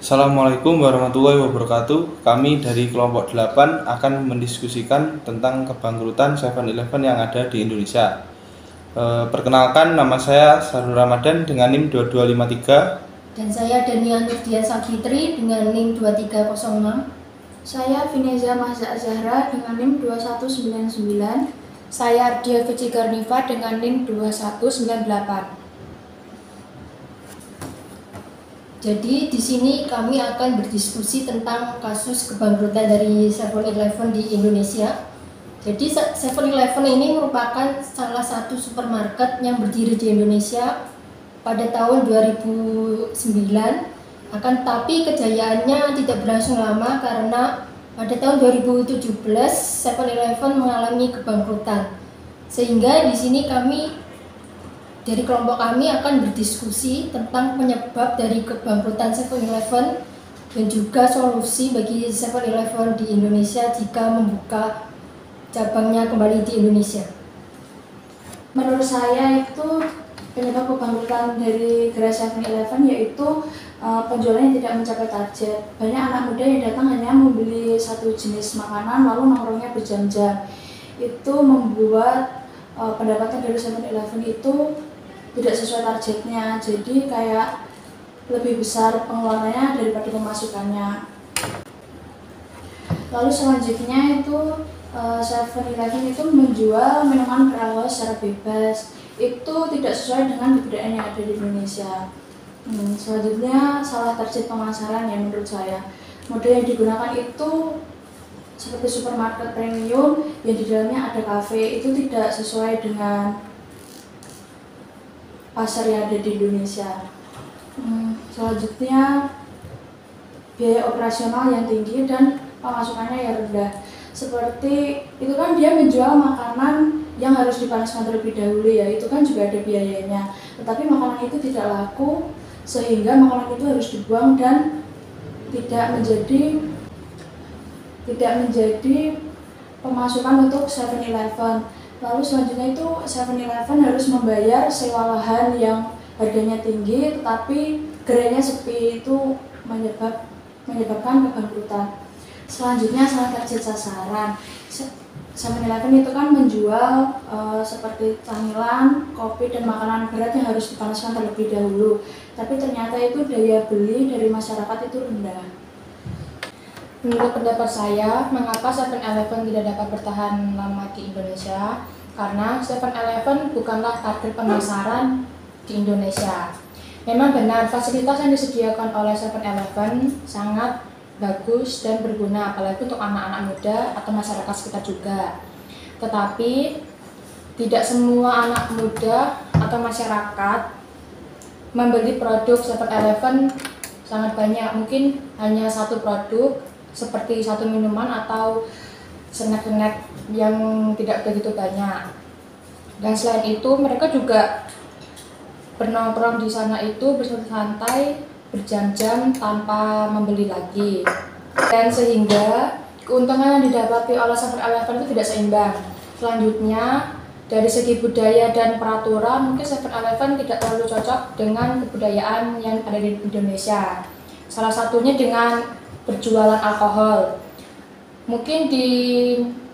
Assalamualaikum warahmatullahi wabarakatuh. Kami dari kelompok 8 akan mendiskusikan tentang kebangkrutan 7-Eleven yang ada di Indonesia. Perkenalkan, nama saya Sarul Ramadan dengan NIM 2253. Dan saya Danian Nurdian Sagitri dengan NIM 2306. Saya Vineza Mahza Zahra dengan NIM 2199. Saya Ardia Vici Garniva dengan NIM 2198. Jadi di sini kami akan berdiskusi tentang kasus kebangkrutan dari 7-Eleven di Indonesia. Jadi 7-Eleven ini merupakan salah satu supermarket yang berdiri di Indonesia pada tahun 2009. Akan tetapi kejayaannya tidak berlangsung lama karena pada tahun 2017 7-Eleven mengalami kebangkrutan. Sehingga di sini kami dari kelompok kami akan berdiskusi tentang penyebab dari kebangkrutan 7-Eleven dan juga solusi bagi 7-Eleven di Indonesia jika membuka cabangnya kembali di Indonesia. Menurut saya itu penyebab kebangkrutan dari gerai 7-Eleven yaitu penjualannya tidak mencapai target. Banyak anak muda yang datang hanya membeli satu jenis makanan lalu nongkrongnya berjam-jam. Itu membuat pendapatan dari 7-Eleven itu tidak sesuai targetnya, jadi kayak lebih besar pengeluarannya daripada pemasukannya. Lalu selanjutnya itu 7-Eleven itu menjual minuman keras secara bebas, itu tidak sesuai dengan kebudayaan yang ada di Indonesia. Selanjutnya salah target pemasaran ya menurut saya. Model yang digunakan itu seperti supermarket premium yang di dalamnya ada kafe, itu tidak sesuai dengan pasar yang ada di Indonesia. Selanjutnya biaya operasional yang tinggi dan pemasukannya yang rendah. Seperti itu kan dia menjual makanan yang harus dipanaskan terlebih dahulu ya, itu kan juga ada biayanya. Tetapi makanan itu tidak laku sehingga makanan itu harus dibuang dan tidak menjadi pemasukan untuk 7-Eleven. Lalu selanjutnya itu 7-Eleven harus membayar sewa lahan yang harganya tinggi tetapi gerainya sepi, itu menyebabkan kebangkrutan. Selanjutnya salah target sasaran. 7-Eleven itu kan menjual seperti camilan, kopi dan makanan berat yang harus dipanaskan terlebih dahulu. Tapi ternyata itu daya beli dari masyarakat itu rendah. Menurut pendapat saya, mengapa 7-Eleven tidak dapat bertahan lama di Indonesia? Karena 7-Eleven bukanlah target pemasaran di Indonesia. Memang benar, fasilitas yang disediakan oleh 7-Eleven sangat bagus dan berguna, apalagi untuk anak-anak muda atau masyarakat sekitar juga. Tetapi, tidak semua anak muda atau masyarakat membeli produk 7-Eleven sangat banyak. Mungkin hanya satu produk, seperti satu minuman atau snack-snack yang tidak begitu banyak. Dan selain itu mereka juga bernongkrong di sana itu bersantai berjam-jam tanpa membeli lagi. Dan sehingga keuntungan yang didapati oleh 7-Eleven itu tidak seimbang. Selanjutnya dari segi budaya dan peraturan mungkin 7-Eleven tidak terlalu cocok dengan kebudayaan yang ada di Indonesia. Salah satunya dengan berjualan alkohol. Mungkin di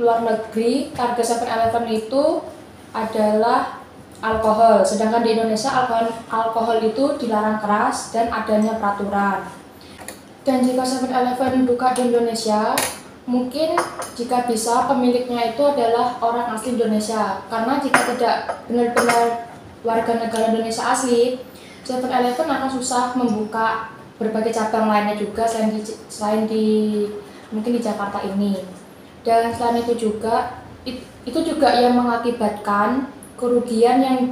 luar negeri target 7-Eleven itu adalah alkohol, sedangkan di Indonesia alkohol itu dilarang keras dan adanya peraturan. Dan jika 7-Eleven buka di Indonesia, mungkin jika bisa pemiliknya itu adalah orang asli Indonesia, karena jika tidak benar-benar warga negara Indonesia asli, 7-Eleven akan susah membuka berbagai cabang lainnya juga selain di mungkin di Jakarta ini. Dan selain itu juga yang mengakibatkan kerugian yang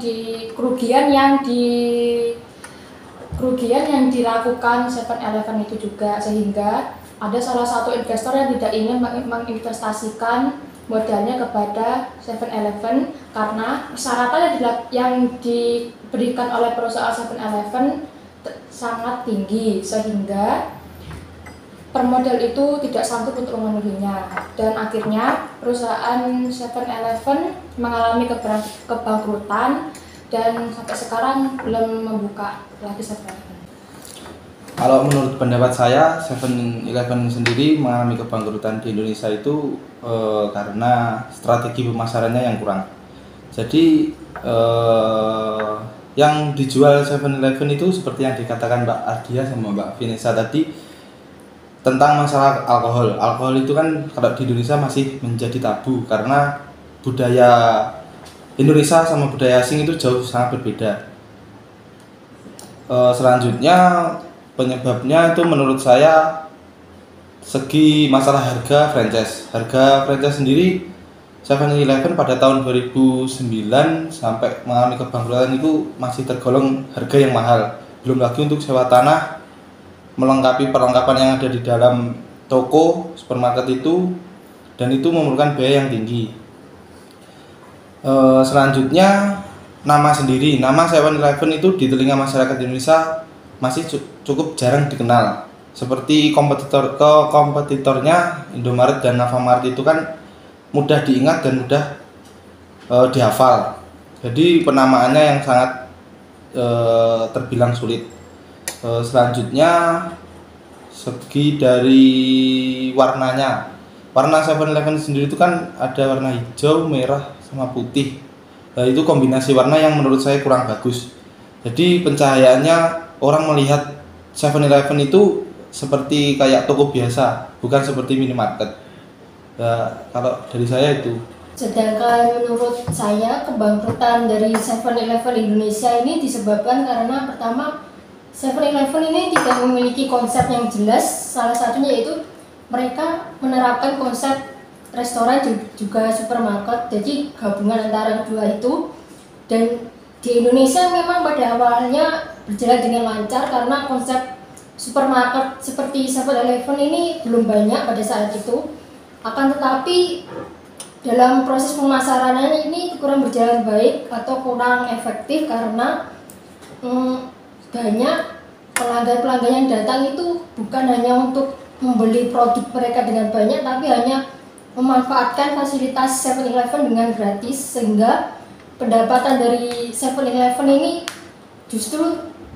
dilakukan 7-Eleven itu juga, sehingga ada salah satu investor yang tidak ingin menginvestasikan modalnya kepada 7-Eleven karena persyaratan yang diberikan oleh perusahaan 7-Eleven sangat tinggi, sehingga permodal itu tidak sanggup untuk memenuhinya. Dan akhirnya perusahaan 7-Eleven mengalami kebangkrutan dan sampai sekarang belum membuka lagi 7-Eleven. Kalau menurut pendapat saya, 7-Eleven sendiri mengalami kebangkrutan di Indonesia itu karena strategi pemasarannya yang kurang. Jadi yang dijual 7-Eleven itu seperti yang dikatakan Mbak Ardia sama Mbak Vanessa tadi tentang masalah alkohol. Alkohol itu kan kalau di Indonesia masih menjadi tabu karena budaya Indonesia sama budaya asing itu jauh sangat berbeda. Selanjutnya penyebabnya itu menurut saya segi masalah harga franchise. Harga franchise sendiri 7-Eleven pada tahun 2009 sampai mengalami kebangkrutan itu masih tergolong harga yang mahal. Belum lagi untuk sewa tanah, melengkapi perlengkapan yang ada di dalam toko supermarket itu, dan itu memerlukan biaya yang tinggi. Selanjutnya nama sendiri. Nama 7-Eleven itu di telinga masyarakat Indonesia masih cukup jarang dikenal. Seperti kompetitornya Indomaret dan Alfamart itu kan mudah diingat dan mudah dihafal. Jadi penamaannya yang sangat terbilang sulit. Selanjutnya segi dari warnanya. Warna 7-Eleven sendiri itu kan ada warna hijau, merah, sama putih. Nah, itu kombinasi warna yang menurut saya kurang bagus. Jadi pencahayaannya orang melihat 7-Eleven itu seperti kayak toko biasa, bukan seperti minimarket. Ya, kalau dari saya itu. Sedangkan menurut saya kebangkrutan dari 7-Eleven Indonesia ini disebabkan karena pertama 7-Eleven ini tidak memiliki konsep yang jelas. Salah satunya yaitu mereka menerapkan konsep restoran juga supermarket, jadi gabungan antara kedua itu. Dan di Indonesia memang pada awalnya berjalan dengan lancar karena konsep supermarket seperti 7-Eleven ini belum banyak pada saat itu. Akan tetapi dalam proses pemasarannya ini kurang berjalan baik atau kurang efektif karena banyak pelanggan-pelanggan yang datang itu bukan hanya untuk membeli produk mereka dengan banyak, tapi hanya memanfaatkan fasilitas 7-Eleven dengan gratis, sehingga pendapatan dari 7-Eleven ini justru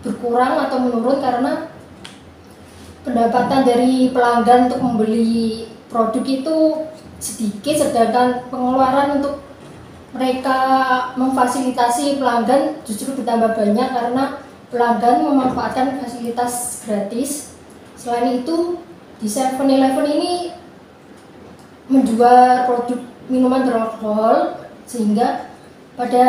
berkurang atau menurun karena pendapatan dari pelanggan untuk membeli produk itu sedikit, sedangkan pengeluaran untuk mereka memfasilitasi pelanggan justru bertambah banyak karena pelanggan memanfaatkan fasilitas gratis. Selain itu, di 7-Eleven ini menjual produk minuman beralkohol, sehingga pada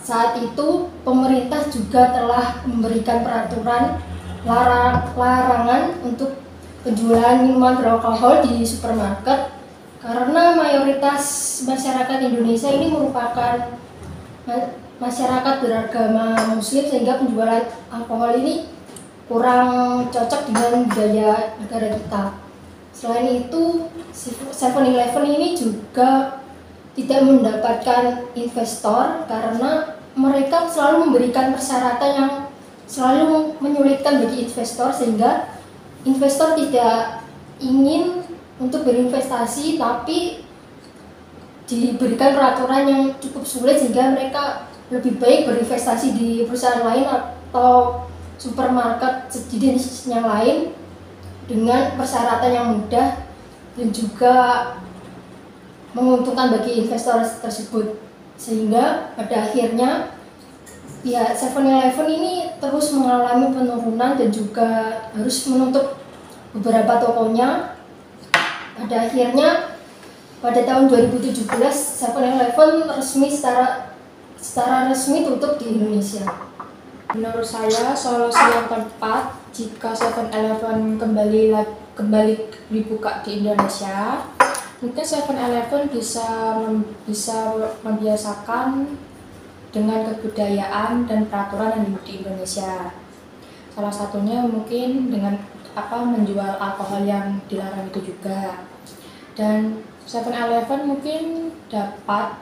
saat itu pemerintah juga telah memberikan peraturan larangan untuk penjualan minuman beralkohol di supermarket karena mayoritas masyarakat Indonesia ini merupakan masyarakat beragama Muslim, sehingga penjualan alkohol ini kurang cocok dengan budaya negara kita. Selain itu, 7-Eleven ini juga tidak mendapatkan investor karena mereka selalu memberikan persyaratan yang selalu menyulitkan bagi investor, sehingga investor tidak ingin untuk berinvestasi, tapi diberikan peraturan yang cukup sulit sehingga mereka lebih baik berinvestasi di perusahaan lain atau supermarket sejenis yang lain dengan persyaratan yang mudah dan juga menguntungkan bagi investor tersebut, sehingga pada akhirnya ya 7-Eleven ini terus mengalami penurunan dan juga harus menutup beberapa tokonya. Pada akhirnya pada tahun 2017 7-Eleven secara resmi tutup di Indonesia. Menurut saya solusi yang tepat jika 7-Eleven kembali dibuka di Indonesia, mungkin 7-Eleven bisa membiasakan dengan kebudayaan dan peraturan yang di Indonesia. Salah satunya mungkin dengan menjual alkohol yang dilarang itu juga. Dan 7-Eleven mungkin dapat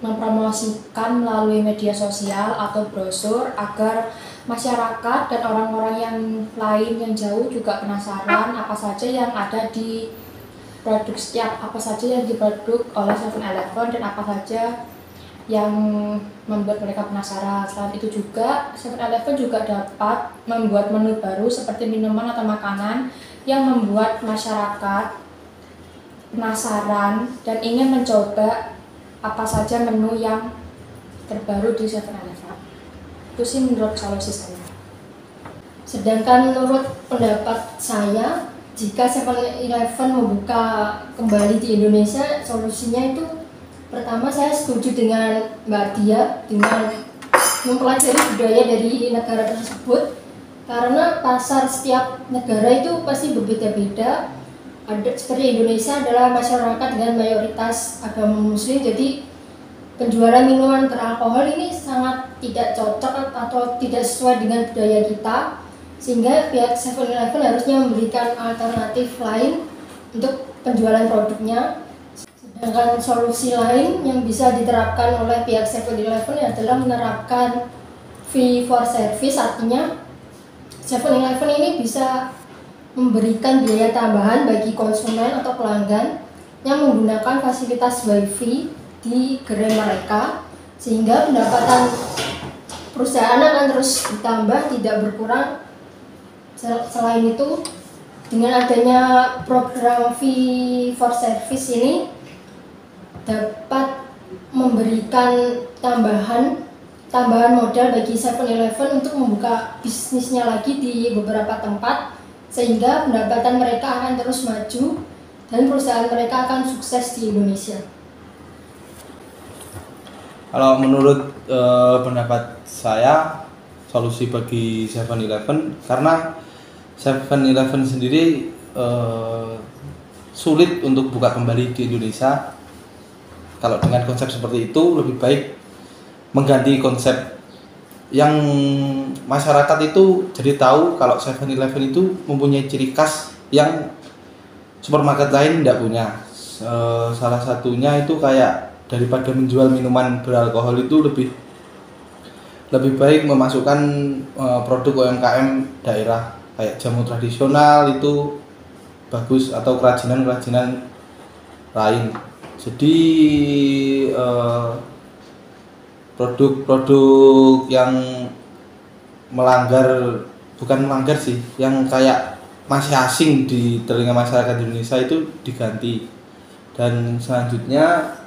mempromosikan melalui media sosial atau brosur agar masyarakat dan orang-orang yang lain yang jauh juga penasaran apa saja yang ada di produk oleh 7-Eleven dan apa saja yang membuat mereka penasaran. Selain itu juga 7-Eleven juga dapat membuat menu baru seperti minuman atau makanan yang membuat masyarakat penasaran dan ingin mencoba apa saja menu yang terbaru di 7-Eleven. Itu sih menurut solusi saya. Sedangkan menurut pendapat saya, jika 7-Eleven membuka kembali di Indonesia, solusinya itu pertama saya setuju dengan Mbak Dia dengan mempelajari budaya dari negara tersebut, karena pasar setiap negara itu pasti berbeda-beda. Ada seperti Indonesia adalah masyarakat dengan mayoritas agama Muslim, jadi penjualan minuman beralkohol ini sangat tidak cocok atau tidak sesuai dengan budaya kita, sehingga pihak 7-Eleven harusnya memberikan alternatif lain untuk penjualan produknya. Sedangkan solusi lain yang bisa diterapkan oleh pihak 7-Eleven adalah menerapkan fee for service, artinya 7-Eleven ini bisa memberikan biaya tambahan bagi konsumen atau pelanggan yang menggunakan fasilitas WiFi di gerai mereka, sehingga pendapatan perusahaan akan terus ditambah, tidak berkurang. Selain itu, dengan adanya program fee for service ini dapat memberikan tambahan modal bagi 7-Eleven untuk membuka bisnisnya lagi di beberapa tempat, sehingga pendapatan mereka akan terus maju dan perusahaan mereka akan sukses di Indonesia. Kalau menurut pendapat saya, solusi bagi 7-Eleven, karena 7-Eleven sendiri sulit untuk buka kembali di Indonesia. Kalau dengan konsep seperti itu, lebih baik mengganti konsep yang masyarakat itu jadi tahu kalau 7-Eleven itu mempunyai ciri khas yang supermarket lain tidak punya. Salah satunya itu kayak daripada menjual minuman beralkohol itu lebih baik memasukkan produk UMKM daerah kayak jamu tradisional itu bagus, atau kerajinan lain. Jadi produk-produk yang bukan melanggar sih, yang kayak masih asing di telinga masyarakat Indonesia itu diganti. Dan selanjutnya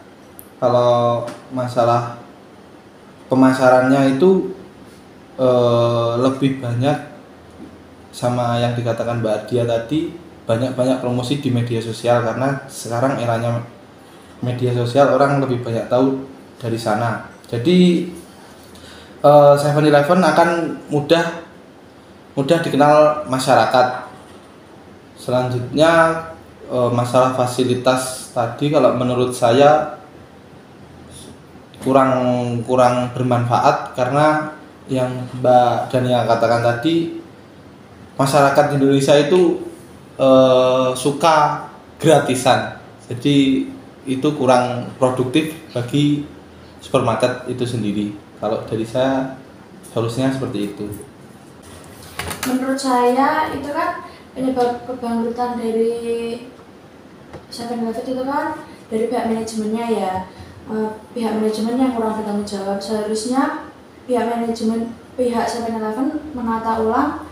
kalau masalah pemasarannya itu lebih banyak sama yang dikatakan Mbak Dia tadi, banyak promosi di media sosial, karena sekarang eranya media sosial, orang lebih banyak tahu dari sana. Jadi 7-Eleven akan mudah dikenal masyarakat. Selanjutnya masalah fasilitas tadi, kalau menurut saya kurang bermanfaat, karena yang Mbak Dania katakan tadi, masyarakat Indonesia itu suka gratisan, jadi itu kurang produktif bagi supermarket itu sendiri. Kalau dari saya solusinya seperti itu. Menurut saya itu kan penyebab kebangkrutan dari 7-Eleven itu kan dari pihak manajemennya ya. Pihak manajemen yang kurang bertanggung jawab. Seharusnya pihak 7-Eleven menata ulang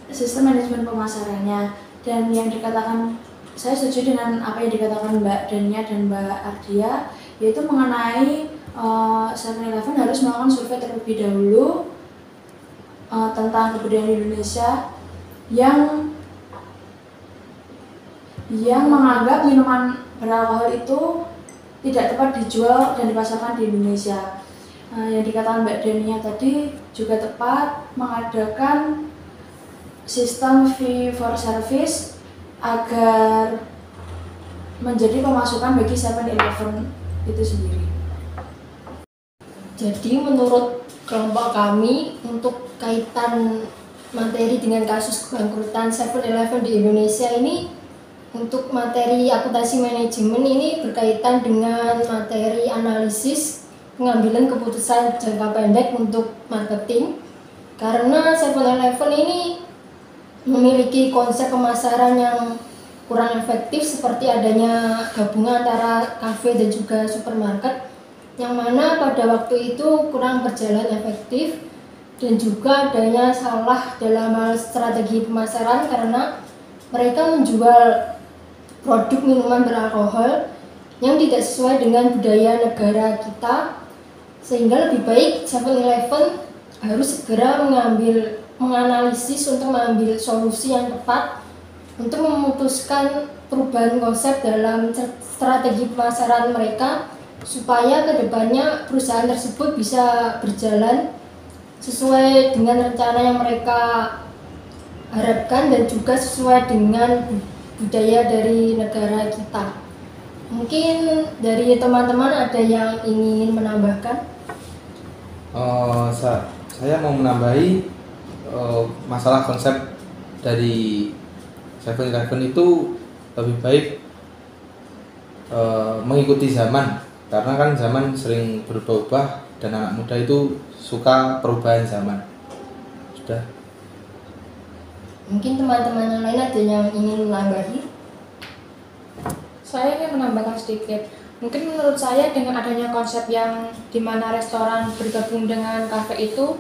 sistem manajemen pemasarannya. Dan yang dikatakan, saya setuju dengan apa yang dikatakan Mbak Dania dan Mbak Ardia, yaitu mengenai 7-Eleven harus melakukan survei terlebih dahulu tentang kebudayaan Indonesia yang menganggap minuman beralkohol itu tidak tepat dijual dan dipasarkan di Indonesia. Yang dikatakan Mbak Dania tadi juga tepat, mengadakan sistem fee for service agar menjadi pemasukan bagi 7-Eleven itu sendiri. Jadi menurut kelompok kami, untuk kaitan materi dengan kasus kebangkrutan 7-Eleven di Indonesia ini, untuk materi akuntansi manajemen ini berkaitan dengan materi analisis pengambilan keputusan jangka pendek untuk marketing, karena 7-Eleven ini memiliki konsep pemasaran yang kurang efektif, seperti adanya gabungan antara kafe dan juga supermarket, yang mana pada waktu itu kurang berjalan efektif dan juga adanya salah dalam hal strategi pemasaran karena mereka menjual produk minuman beralkohol yang tidak sesuai dengan budaya negara kita, sehingga lebih baik 7-Eleven harus segera menganalisis untuk mengambil solusi yang tepat untuk memutuskan perubahan konsep dalam strategi pemasaran mereka supaya kedepannya perusahaan tersebut bisa berjalan sesuai dengan rencana yang mereka harapkan dan juga sesuai dengan budaya dari negara kita. Mungkin dari teman-teman ada yang ingin menambahkan? Saya mau menambahi masalah konsep dari 7-Eleven itu lebih baik mengikuti zaman, karena kan zaman sering berubah-ubah dan anak muda itu suka perubahan zaman. Sudah. Mungkin teman-teman yang lain ada yang ingin menambahi? Saya ingin menambahkan sedikit. Mungkin menurut saya dengan adanya konsep yang dimana restoran bergabung dengan kafe itu,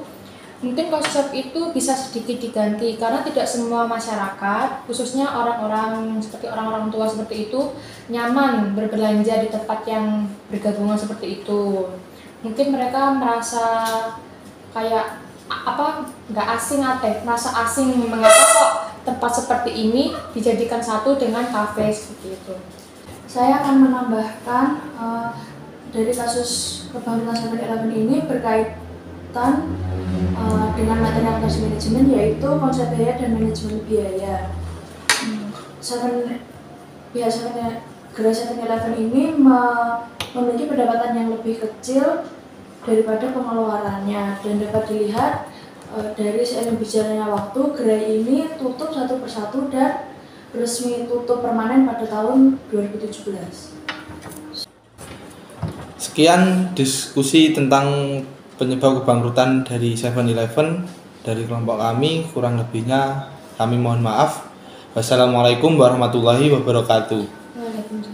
mungkin konsep itu bisa sedikit diganti karena tidak semua masyarakat, khususnya orang-orang seperti orang-orang tua seperti itu, nyaman berbelanja di tempat yang bergabungan seperti itu. Mungkin mereka merasa kayak nggak asing merasa asing, mengapa kok tempat seperti ini dijadikan satu dengan kafe seperti itu. Saya akan menambahkan dari kasus kebangkrutan 7-Eleven ini berkaitan dengan materi akuntansi manajemen, yaitu konsep biaya dan manajemen biaya. Gerai 7-Eleven ini memiliki pendapatan yang lebih kecil daripada pengeluarannya, dan dapat dilihat dari seiring berjalannya waktu gerai ini tutup satu persatu dan resmi tutup permanen pada tahun 2017. Sekian diskusi tentang penyebab kebangkrutan dari 7-Eleven dari kelompok kami. Kurang lebihnya kami mohon maaf. Wassalamualaikum warahmatullahi wabarakatuh. Waalaikumsalam.